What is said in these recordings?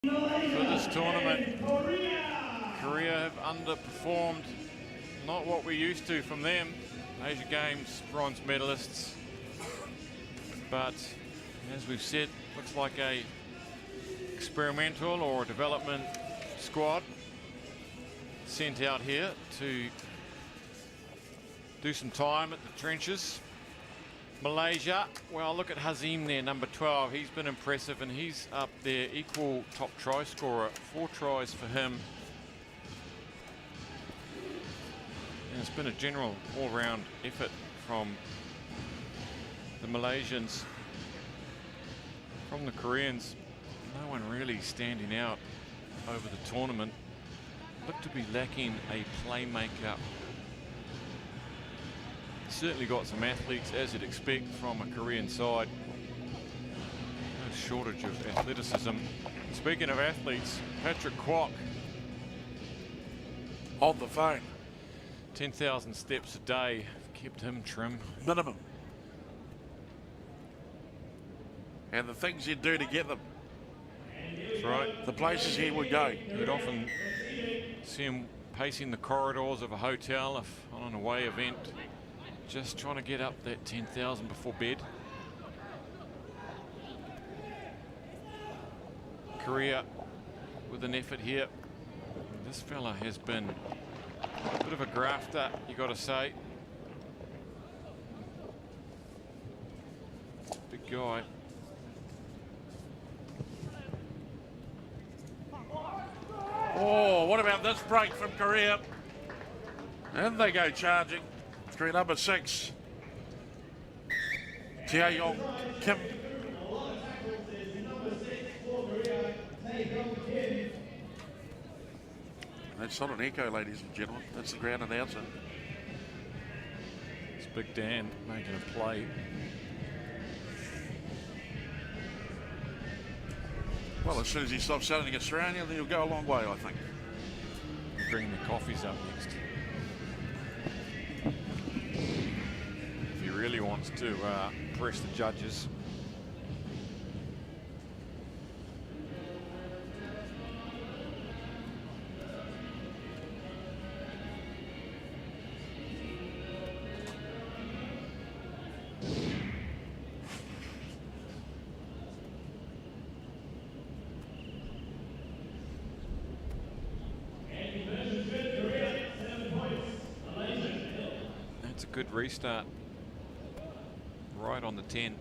for this tournament. Korea have underperformed, not what we're used to from them. Asia Games bronze medalists, but as we've said, looks like a experimental or development squad sent out here to do some time at the trenches. Malaysia, well, look at Hazim there, number 12. He's been impressive and he's up there, equal top try scorer, 4 tries for him. And it's been a general all-round effort from the Malaysians. From the Koreans, no one really standing out over the tournament. Look to be lacking a playmaker. Certainly got some athletes, as you'd expect from a Korean side. No shortage of athleticism. Speaking of athletes, Patrick Kwok on the phone. 10,000 steps a day kept him trim. Minimum. And the things he'd do to get them. That's right. The places he would go. You'd often see him pacing the corridors of a hotel on an away event, just trying to get up that 10,000 before bed. Korea with an effort here. This fella has been a bit of a grafter, you got to say. Big guy. Oh, what about this break from Korea? And they go charging through number 6. Taeyong Kim. That's not an echo, ladies and gentlemen. That's the ground announcer. It's Big Dan making a play. Well, as soon as he stops sounding Australian, then he'll go a long way, I think. Bringing the coffees up next. If he really wants to press the judges. Good restart, right on the 10.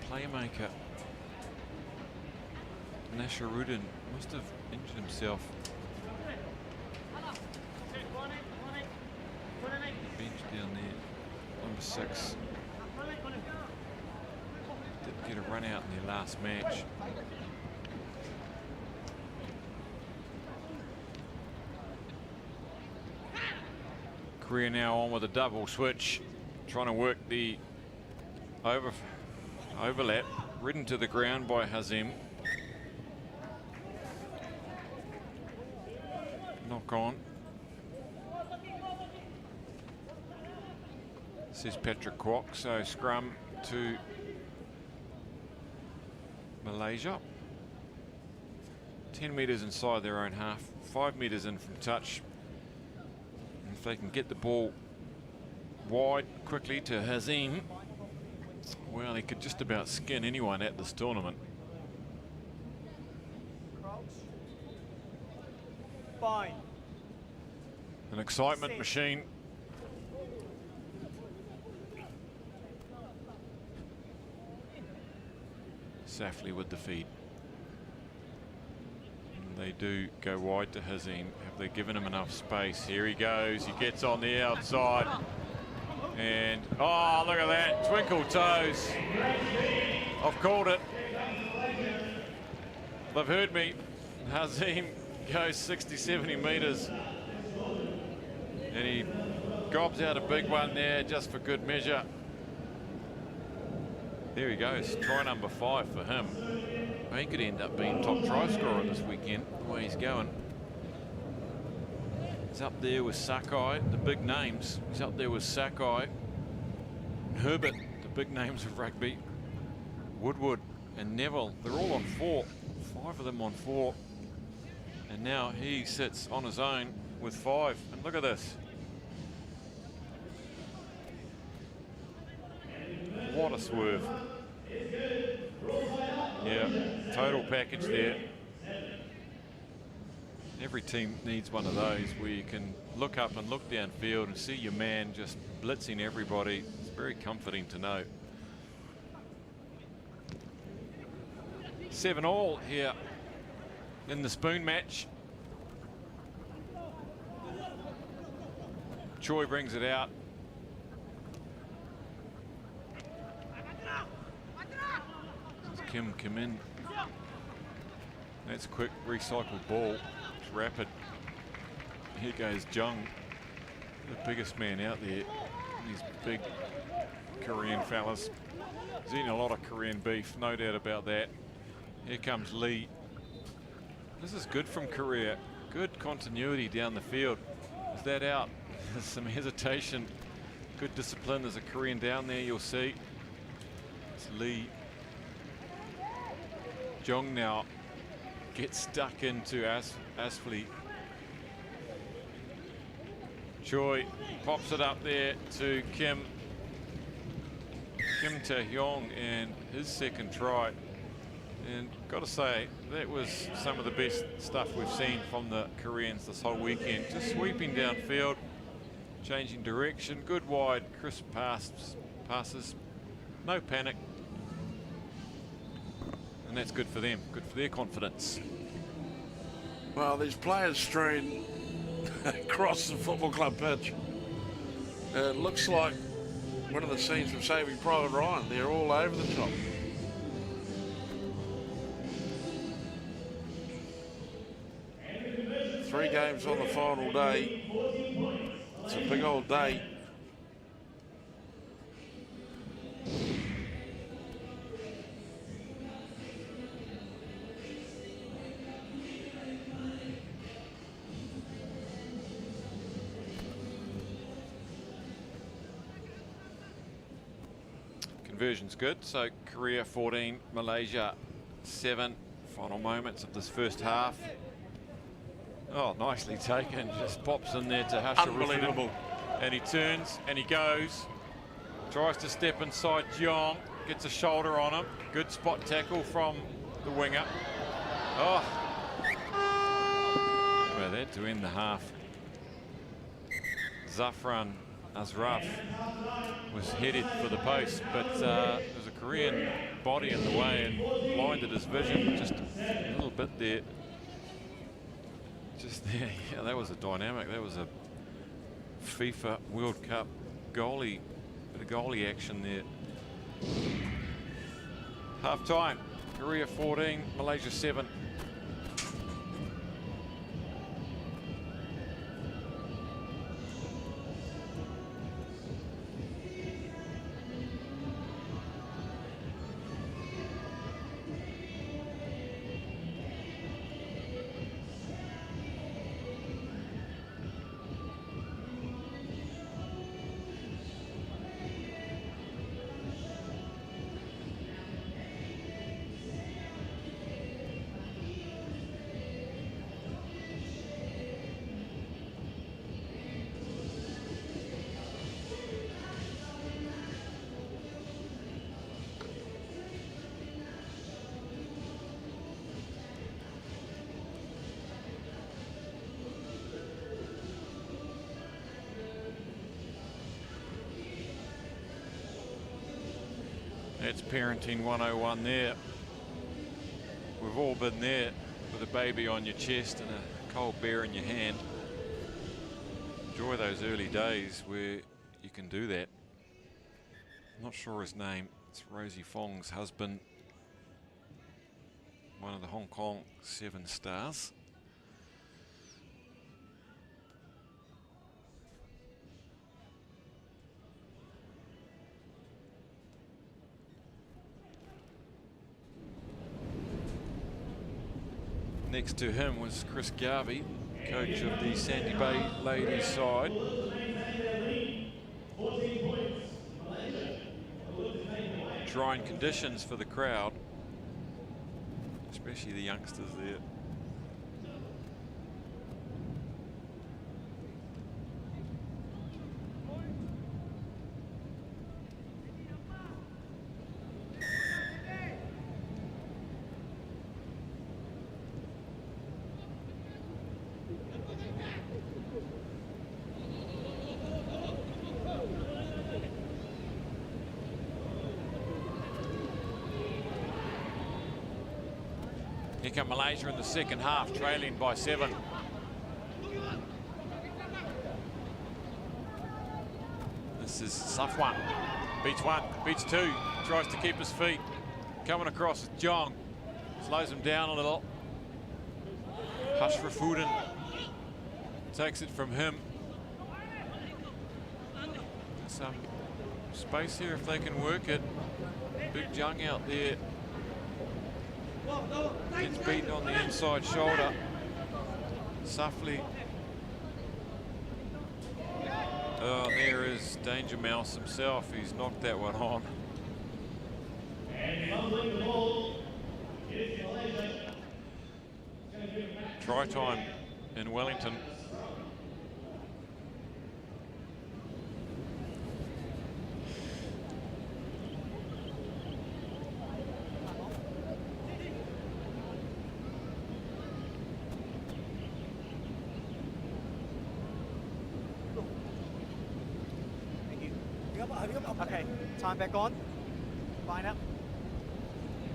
Playmaker Nasharuddin must have injured himself. Bench down there, number 6. Didn't get a run out in their last match. Korea now on with a double switch, trying to work the overlap, ridden to the ground by Hazim. Knock on. Says Patrick Kwok, so scrum to Malaysia. 10 metres inside their own half, 5 metres in from touch. And if they can get the ball wide quickly to Hazim, well, he could just about skin anyone at this tournament. Fine. An excitement machine. Safely with the feed. And they do go wide to Hazim. Have they given him enough space? Here he goes. He gets on the outside. And, oh, look at that. Twinkle toes. I've called it. They've heard me. Hazim goes 60, 70 metres. And he gobs out a big one there just for good measure. There he goes, try number 5 for him. He could end up being top try scorer this weekend, the way he's going. He's up there with Sakai, the big names. He's up there with Sakai, Herbert, the big names of rugby. Woodward and Neville, they're all on 4. 5 of them on 4. And now he sits on his own with 5. And look at this. What a swerve. Yeah, total package there. Every team needs one of those where you can look up and look downfield and see your man just blitzing everybody. It's very comforting to know. 7-all here in the spoon match. Choi brings it out. Kim come in. That's a quick recycled ball. It's rapid. Here goes Jung, the biggest man out there. These big Korean fellas. He's eating a lot of Korean beef, no doubt about that. Here comes Lee. This is good from Korea. Good continuity down the field. Is that out? There's some hesitation. Good discipline. There's a Korean down there, you'll see. It's Lee. Jung now gets stuck into Asfley. Choi pops it up there to Kim Tae-hyung, and his second try. And got to say, that was some of the best stuff we've seen from the Koreans this whole weekend. Just sweeping downfield, changing direction, good wide, crisp passes, no panic. And that's good for them, good for their confidence. Well, these players strewn across the football club pitch. It looks like one of the scenes from Saving Private Ryan. They're all over the top. Three games on the final day. It's a big old day. Conversion's good, so Korea 14, Malaysia 7. Final moments of this first half. Oh, nicely taken. Just pops in there to Hasha. Unbelievable. And he turns and he goes. Tries to step inside Jeong. Gets a shoulder on him. Good spot tackle from the winger. Oh. Well, that to end the half. Zafran Asraf was headed for the post, but there's a Korean body in the way and blinded his vision just a little bit there. Just there, yeah, that was a dynamic. That was a FIFA World Cup goalie, bit of goalie action there. Half time, Korea 14, Malaysia 7. It's parenting 101 there. We've all been there with a baby on your chest and a cold beer in your hand. Enjoy those early days where you can do that. I'm not sure his name. It's Rosie Fong's husband. one of the Hong Kong 7 stars. Next to him was Chris Garvey, coach of the Sandy Bay ladies side. Trying conditions for the crowd, especially the youngsters there. Here come Malaysia in the second half, trailing by 7. This is Safwan. Beats 1, beats 2, tries to keep his feet. Coming across is Jong. Slows him down a little. Hashrafudin takes it from him. Some space here if they can work it. Big Jung out there. Gets beaten on the inside shoulder. Safli. Oh, there is Danger Mouse himself. He's knocked that one on. Try time in Wellington. Okay, time back on. Line up.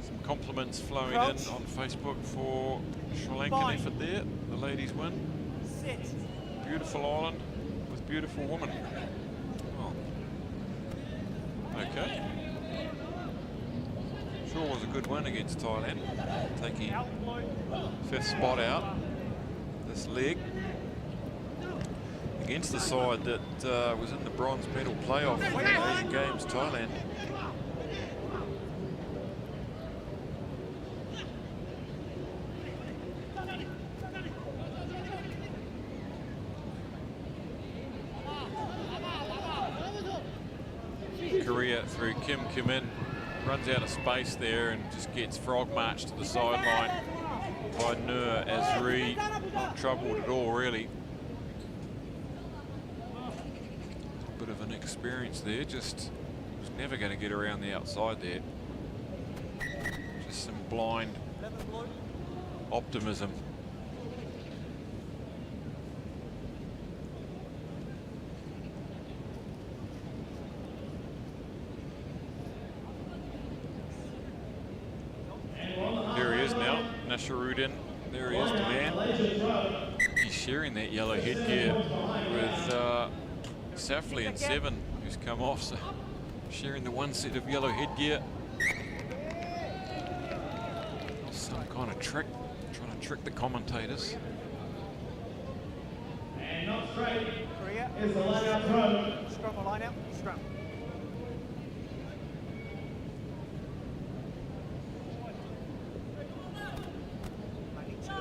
Some compliments flowing in on Facebook for Sri Lankan effort there. The ladies win. Sit. Beautiful island with beautiful women. Oh. Okay. Sure was a good win against Thailand. Taking 5th spot out this leg. Against the side that was in the bronze medal playoff for the Asian Games, Thailand. Korea through Kim Kim-in, runs out of space there and just gets frog marched to the sideline by Nur Azri. Not troubled at all, really. Bit of an experience there, just was never going to get around the outside there. Just some blind optimism. There he is now, Nasharuddin. There he is, the man. He's sharing that yellow headgear with Safli and 7, who's come off, so sharing the one set of yellow headgear. Some kind of trick, trying to trick the commentators. And not straight. Korea is the line out throw. Scrum or line out? Scrum.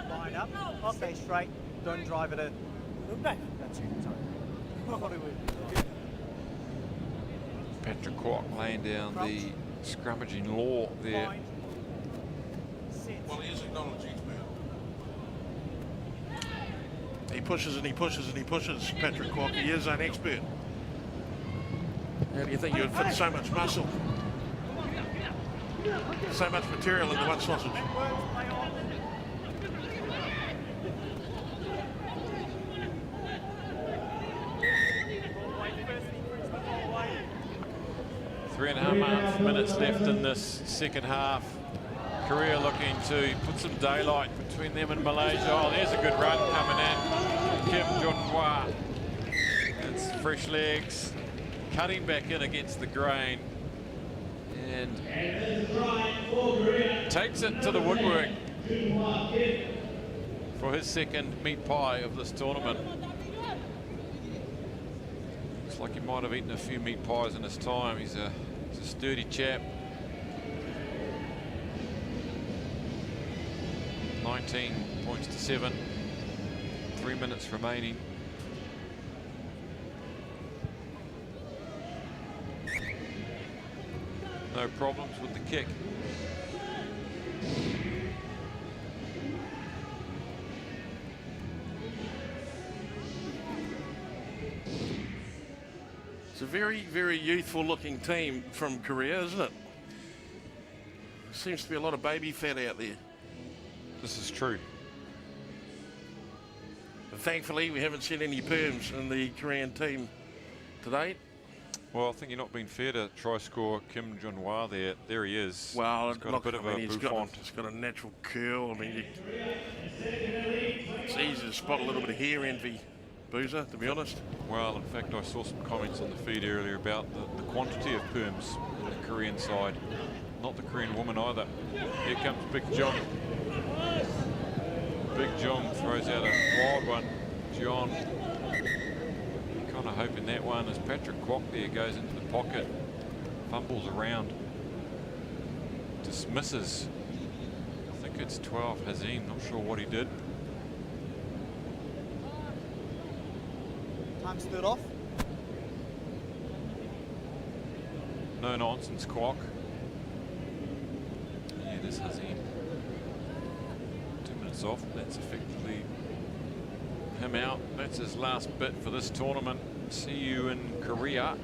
Line up. Okay, straight. Don't drive it in. That's it. Patrick Kwok laying down the scrummaging law there. Well, he is acknowledging his man. He pushes and he pushes and he pushes, Patrick Kwok. He is an expert. How do you think you would fit so much muscle? So much material into one sausage? Three and a half minutes left in this second half. Korea looking to put some daylight between them and Malaysia. Oh, there's a good run coming in. Kim Junhua. It's fresh legs. Cutting back in against the grain. And takes it to the woodwork. for his second meat pie of this tournament. Looks like he might have eaten a few meat pies in his time. He's a sturdy chap. 19 points to 7. 3 minutes remaining. No problems with the kick. It's a very, very youthful looking team from Korea, isn't it? Seems to be a lot of baby fat out there. This is true. But thankfully, we haven't seen any perms in the Korean team to date. Well, I think you're not being fair to try scorer Kim Jun-hwa there. There he is. Well, he's got a bit of a he's bouffant. got a natural curl. I mean, it's easy to spot a little bit of hair envy, Boozer, to be honest. Well, in fact, I saw some comments on the feed earlier about the quantity of perms in the Korean side. Not the Korean woman either. Here comes Big Jong. Big Jong throws out a wild one. John kind of hoping that one as Patrick Kwok there goes into the pocket, fumbles around, dismisses. I think it's 12 Hazim, not sure what he did. Time stood off. No nonsense, Kwok. Yeah, it is Hazim. 2 minutes off, that's effectively him out. That's his last bit for this tournament. See you in Korea.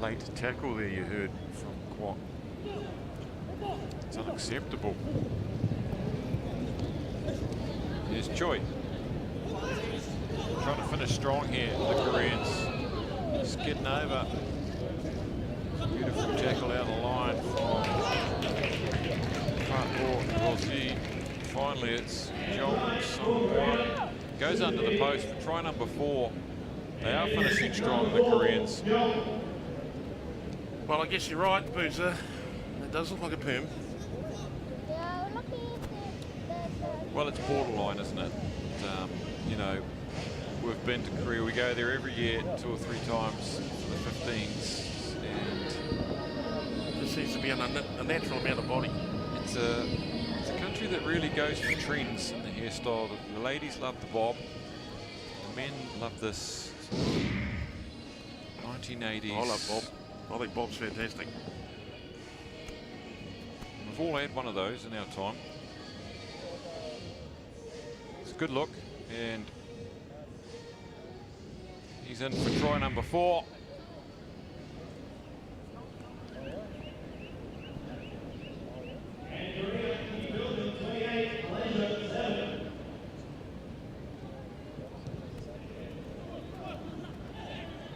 Late tackle there, you heard from Kwok. It's unacceptable. Here's Choi. Trying to finish strong here, the Koreans. Skidding over. Beautiful tackle out of the line from front court. We'll see. Finally, it's Jong Sung-won. Goes under the post for try number 4. They are finishing strong, the Koreans. Well, I guess you're right, Boozer. It does look like a perm. Well, it's borderline, isn't it? You know, we've been to Korea. We go there every year 2 or 3 times for the 15s, and There seems to be a natural amount of body. it's a country that really goes for trends in the hairstyle. The ladies love the bob. The men love this 1980s. I love Bob. I think Bob's fantastic. We've all had one of those in our time. It's a good look, and he's in for try number 4.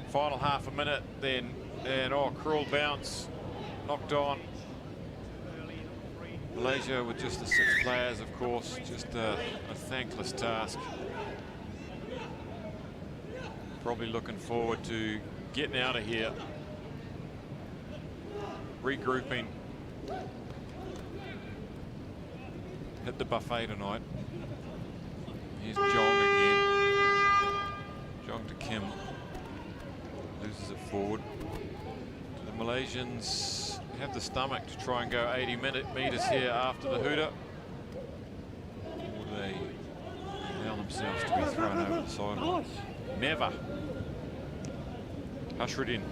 Final half a minute then, and cruel bounce, knocked on. Malaysia with just the 6 players, of course, just a thankless task. Probably looking forward to getting out of here, regrouping, hit the buffet tonight. Here's Jong again. Jong to Kim. Loses it forward. Do the Malaysians have the stomach to try and go 80 meters here after the hooter? Or do they allow themselves to be thrown over the sideline? Never. Usher it in.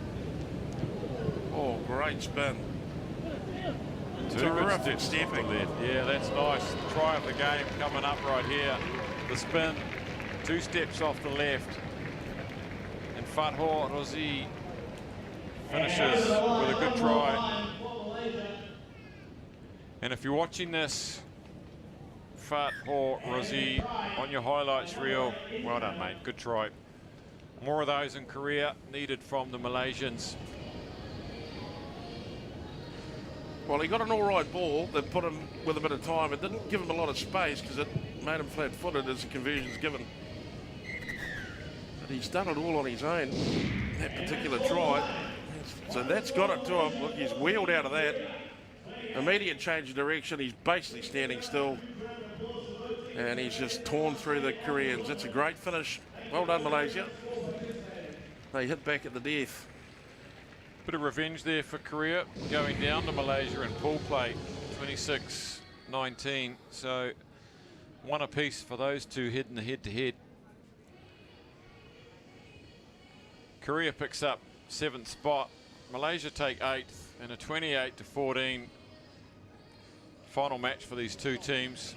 Oh, great spin. Terrific stepping there. Yeah, that's nice. Try of the game coming up right here. The spin, 2 steps off the left. And Fatho Rozi finishes with a a good try. And if you're watching this, Fat or Rosie, on your highlights reel, well done, mate. Good try. More of those in Korea needed from the Malaysians. Well, he got an all right ball that put him with a bit of time. It didn't give him a lot of space because it made him flat-footed as the conversion's given. But he's done it all on his own, that particular try. So that's got it to him. Look, he's wheeled out of that. Immediate change of direction. He's basically standing still. And he's just torn through the Koreans. It's a great finish. Well done, Malaysia. They hit back at the death. Bit of revenge there for Korea, going down to Malaysia in pool play, 26-19. So one apiece for those two heading the head-to-head. Korea picks up 7th spot. Malaysia take 8th in a 28-14 final match for these two teams.